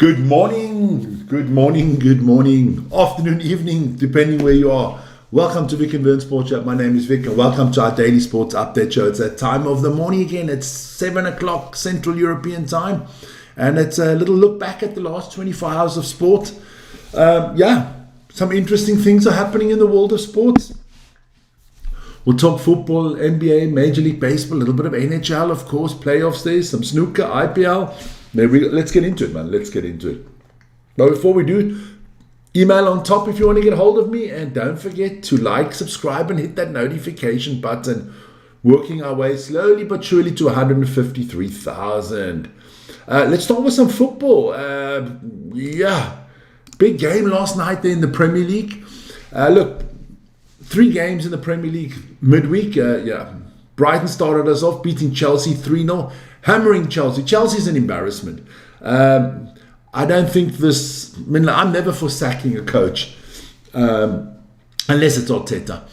Good morning, afternoon, evening, depending where you are. Welcome to Vic and Vern Sports Chat. My name is Vic and welcome to our daily sports update show. It's that time of the morning again. It's 7 o'clock Central European time. And it's a little look back at the last 24 hours of sport. Some interesting things are happening in the world of sports. We'll talk football, NBA, Major League Baseball, a little bit of NHL, of course, playoffs there, some snooker, IPL. Let's get into it, man. Let's get into it. But before we do, email on top if you want to get hold of me. And don't forget to like, subscribe, and hit that notification button. Working our way slowly but surely to 153,000. Let's start with some football. Big game last night there in the Premier League. Look, 3 games in the Premier League midweek. Brighton started us off, beating Chelsea 3-0. Hammering Chelsea. Chelsea's an embarrassment. I don't think I'm never for sacking a coach. Unless it's Arteta.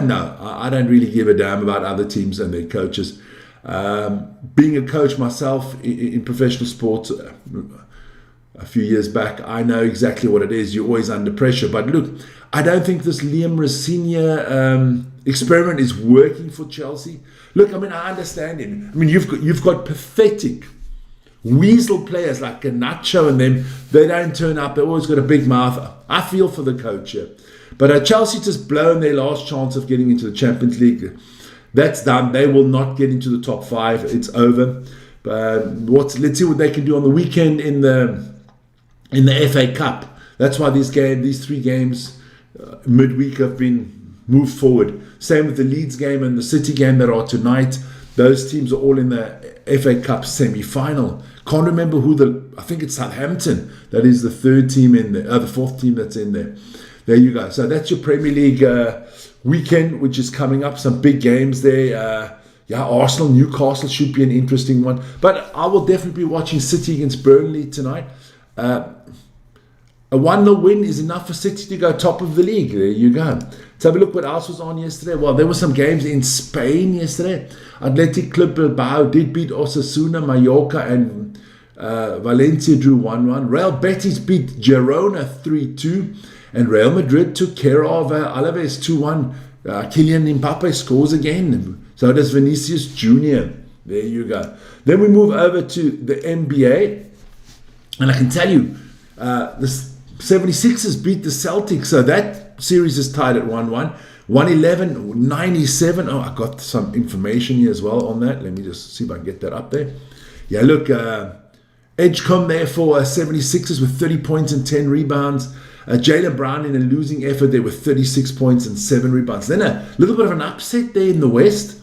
No, I don't really give a damn about other teams and their coaches. Being a coach myself in professional sports a few years back, I know exactly what it is. You're always under pressure. But look, I don't think this Liam Rosenior experiment is working for Chelsea. Look, I understand him. You've got pathetic weasel players like Garnacho and them. They don't turn up. They've always got a big mouth. I feel for the coach here. But Chelsea just blown their last chance of getting into the Champions League. That's done. They will not get into the top 5. It's over. Let's see what they can do on the weekend in the FA Cup. That's why these 3 games midweek have been moved forward. Same with the Leeds game and the City game that are tonight. Those teams are all in the FA Cup semi-final. Can't remember I think it's Southampton. That is the 3rd team in there, the 4th team that's in there. There you go. So that's your Premier League weekend, which is coming up. Some big games there. Arsenal, Newcastle should be an interesting one. But I will definitely be watching City against Burnley tonight. A 1-0 win is enough for City to go top of the league. There you go. Let's have a look what else was on yesterday. Well, there were some games in Spain yesterday. Athletic Club Bilbao did beat Osasuna, Mallorca, and Valencia drew 1-1. Real Betis beat Girona 3-2. And Real Madrid took care of Alaves 2-1. Kylian Mbappe scores again. So does Vinicius Jr. There you go. Then we move over to the NBA. And I can tell you, the 76ers beat the Celtics. So that series is tied at 1-1. 111-97. Oh, I got some information here as well on that. Let me just see if I can get that up there. Yeah, look, Edgecombe there for 76ers with 30 points and 10 rebounds. Jaylen Brown in a losing effort there with 36 points and 7 rebounds. Then a little bit of an upset there in the West.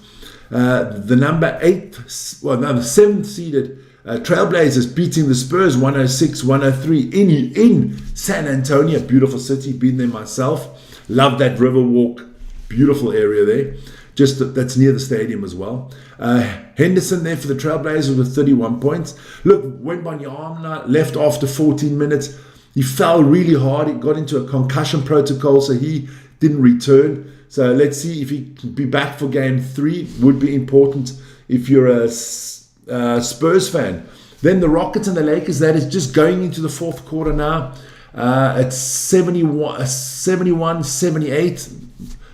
The the 7th seeded Trailblazers beating the Spurs 106-103 in San Antonio. Beautiful city, been there myself. Love that Riverwalk, beautiful area there. That's near the stadium as well. Henderson there for the Trailblazers with 31 points. Look, Wembanyama left after 14 minutes. He fell really hard. He got into a concussion protocol, so he didn't return. So let's see if he can be back for game 3. Would be important if you're a Spurs fan. Then the Rockets and the Lakers, that is just going into the 4th quarter now. It's 71-78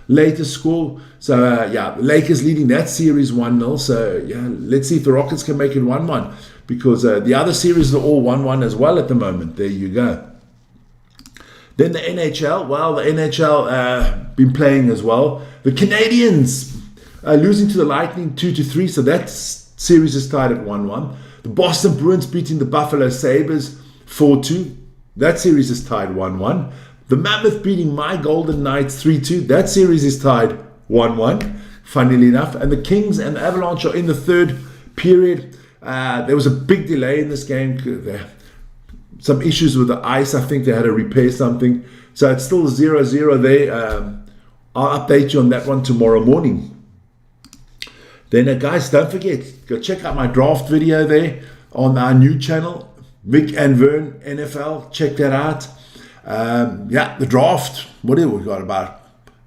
latest score. So Lakers leading that series 1-0. So let's see if the Rockets can make it 1-1, because the other series are all 1-1 as well at the moment. There you go. Then the NHL. Well, the NHL been playing as well. The Canadians losing to the Lightning 2-3. So that series is tied at 1-1. The Boston Bruins beating the Buffalo Sabres 4-2. That series is tied 1-1. The Mammoth beating my Golden Knights 3-2. That series is tied 1-1, funnily enough. And the Kings and the Avalanche are in the 3rd period. There was a big delay in this game. Some issues with the ice. I think they had to repair something. So it's still 0-0 there. I'll update you on that one tomorrow morning. Then guys, don't forget, go check out my draft video there on our new channel, Vic and Vern NFL. Check that out. The draft. What do we got? About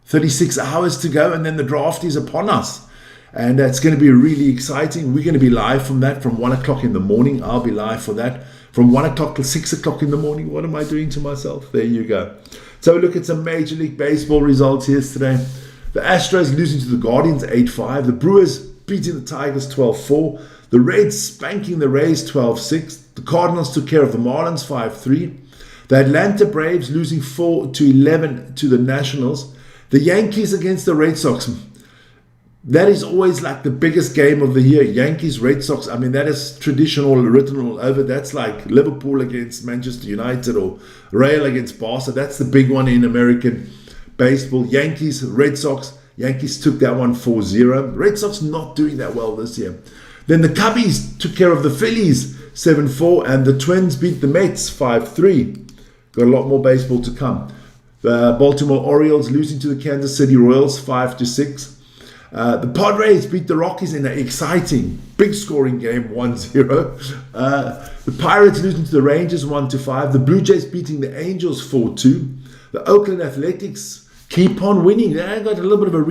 36 hours to go, and then the draft is upon us. And it's going to be really exciting. We're going to be live from that from 1 o'clock in the morning. I'll be live for that from 1 o'clock till 6 o'clock in the morning. What am I doing to myself? There you go. So look at some Major League Baseball results yesterday. The Astros losing to the Guardians 8-5. The Brewers beating the Tigers 12-4. The Reds spanking the Rays 12-6. The Cardinals took care of the Marlins 5-3. The Atlanta Braves losing 4-11 to the Nationals. The Yankees against the Red Sox. That is always like the biggest game of the year. Yankees, Red Sox. I mean, that is traditional, written all over. That's like Liverpool against Manchester United or Real against Barca. That's the big one in American baseball. Yankees, Red Sox. Yankees took that one 4-0. Red Sox not doing that well this year. Then the Cubbies took care of the Phillies 7-4. And the Twins beat the Mets 5-3. Got a lot more baseball to come. The Baltimore Orioles losing to the Kansas City Royals 5-6. The Padres beat the Rockies in an exciting, big scoring game, 1-0. The Pirates losing to the Rangers 1-5. The Blue Jays beating the Angels 4-2. The Oakland Athletics keep on winning. They got a little bit of a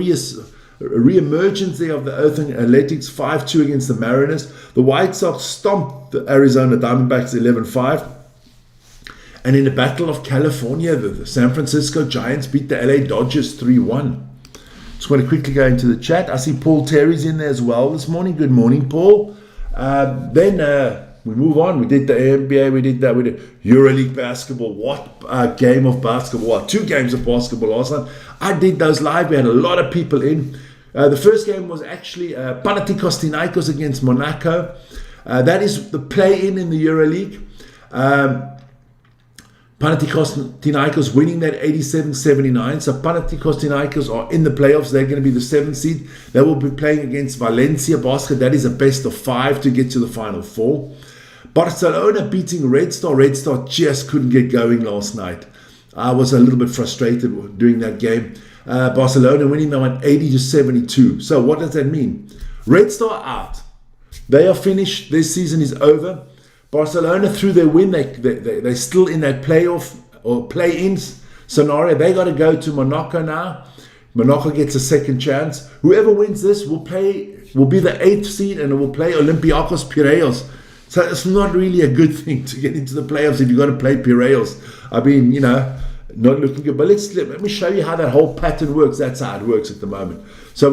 re-emergence there of the Oakland Athletics 5-2 against the Mariners. The White Sox stomped the Arizona Diamondbacks 11-5. And in the Battle of California, the San Francisco Giants beat the LA Dodgers 3-1. Just want to quickly go into the chat. I see Paul Terry's in there as well this morning. Good morning, Paul. Then we move on. We did the NBA. We did EuroLeague basketball. What game of basketball. What, 2 games of basketball last night. I did those live. We had a lot of people in. The first game was actually Panathinaikos against Monaco. That is the play-in the EuroLeague. Panathinaikos winning that 87-79. So Panathinaikos are in the playoffs. They're going to be the 7th seed. They will be playing against Valencia Basket. That is a best of 5 to get to the Final Four. Barcelona beating Red Star. Red Star just couldn't get going last night. I was a little bit frustrated during that game. Barcelona winning that one 80-72. So what does that mean? Red Star out. They are finished. Their season is over. Barcelona, through their win, they're still in that playoff or play-in scenario. They got to go to Monaco now. Monaco gets a second chance. Whoever wins this will be the 8th seed and it will play Olympiacos Piraeus. So it's not really a good thing to get into the playoffs if you've got to play Piraeus. I mean, not looking good. But let me show you how that whole pattern works. That's how it works at the moment. So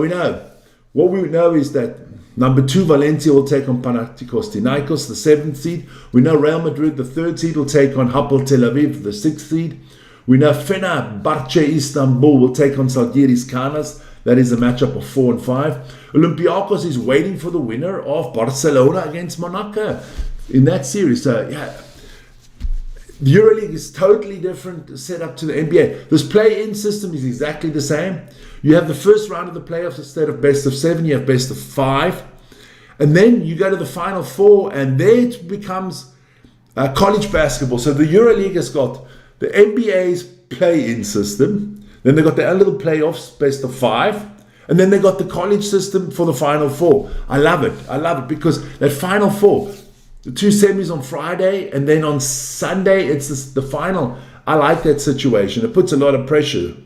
what we know is that number 2, Valencia will take on Panathinaikos, the 7th seed. We know Real Madrid, the 3rd seed, will take on Hapoel Tel Aviv, the 6th seed. We know Fenerbahce Istanbul will take on Zalgiris Kaunas. That is a matchup of 4 and 5. Olympiacos is waiting for the winner of Barcelona against Monaco in that series. So, yeah, the EuroLeague is totally different setup to the NBA. This play-in system is exactly the same. You have the first round of the playoffs instead of best of 7, you have best of 5. And then you go to the Final Four, and there it becomes college basketball. So the EuroLeague has got the NBA's play-in system, then they've got their own little playoffs, best of 5, and then they got the college system for the Final Four. I love it because that Final Four, the 2 semis on Friday, and then on Sunday, it's the final. I like that situation. It puts a lot of pressure,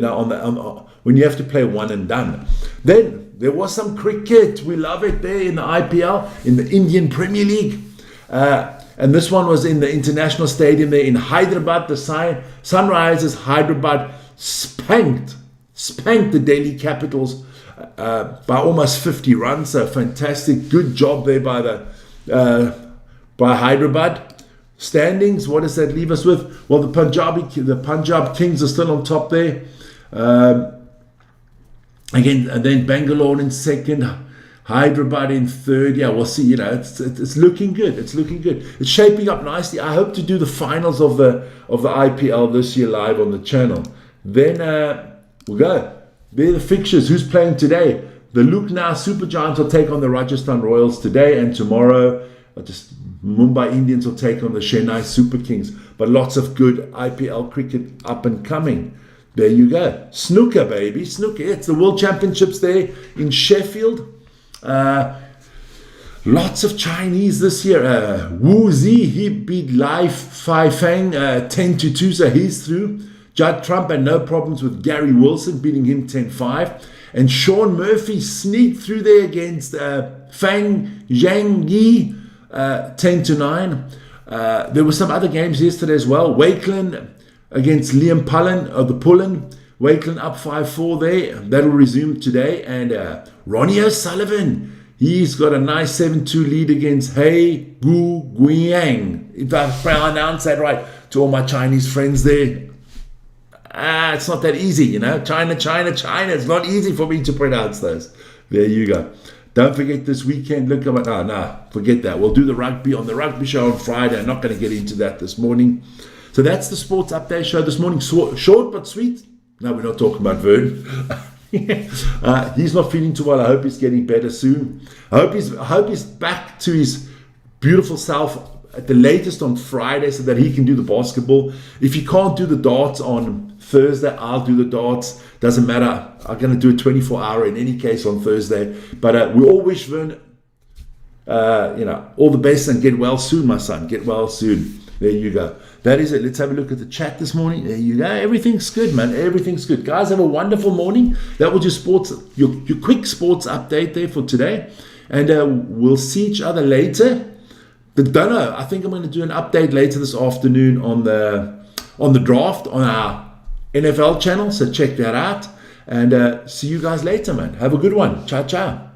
on when you have to play one and done. Then there was some cricket. We love it there in the IPL, in the Indian Premier League. And this one was in the International Stadium there in Hyderabad. The Sunrisers Hyderabad spanked the Delhi Capitals by almost 50 runs. So fantastic. Good job there by Hyderabad. Standings, what does that leave us with? Well, the Punjab Kings are still on top there. Again, and then Bangalore in 2nd, Hyderabad in 3rd. Yeah, we'll see. It's looking good. It's looking good. It's shaping up nicely. I hope to do the finals of the IPL this year live on the channel. Then we'll go. There are the fixtures. Who's playing today? The Lucknow Super Giants will take on the Rajasthan Royals today, and tomorrow Mumbai Indians will take on the Chennai Super Kings. But lots of good IPL cricket up and coming. There you go. Snooker, baby. Snooker. It's the World Championships there in Sheffield. Lots of Chinese this year. Wu Zi, he beat Lai Fei-Fang 10-2, so he's through. Judd Trump had no problems with Gary Wilson, beating him 10-5. And Sean Murphy sneaked through there against Fang Zhang Yi, 10-9. There were some other games yesterday as well. Wakeland against Liam Pullen of the Pullen. Wakeland up 5-4 there. That'll resume today. And Ronnie O'Sullivan, he's got a nice 7-2 lead against Hei Gu Guiyang. If I pronounce that right, to all my Chinese friends there. It's not that easy, you know. China. It's not easy for me to pronounce those. There you go. Don't forget this weekend. Look at forget that. We'll do the rugby on the rugby show on Friday. I'm not going to get into that this morning. So that's the sports update show this morning. Short but sweet. No, we're not talking about Vern. He's not feeling too well. I hope he's getting better soon. I hope he's back to his beautiful self at the latest on Friday so that he can do the basketball. If he can't do the darts on Thursday, I'll do the darts. Doesn't matter. I'm going to do a 24-hour in any case on Thursday. But we all wish Vern, all the best and get well soon, my son. Get well soon. There you go. That is it. Let's have a look at the chat this morning. There you go. Everything's good, man. Everything's good. Guys, have a wonderful morning. That was your quick sports update there for today. And we'll see each other later. But don't know. I think I'm going to do an update later this afternoon on the draft on our NFL channel. So check that out. And see you guys later, man. Have a good one. Ciao, ciao.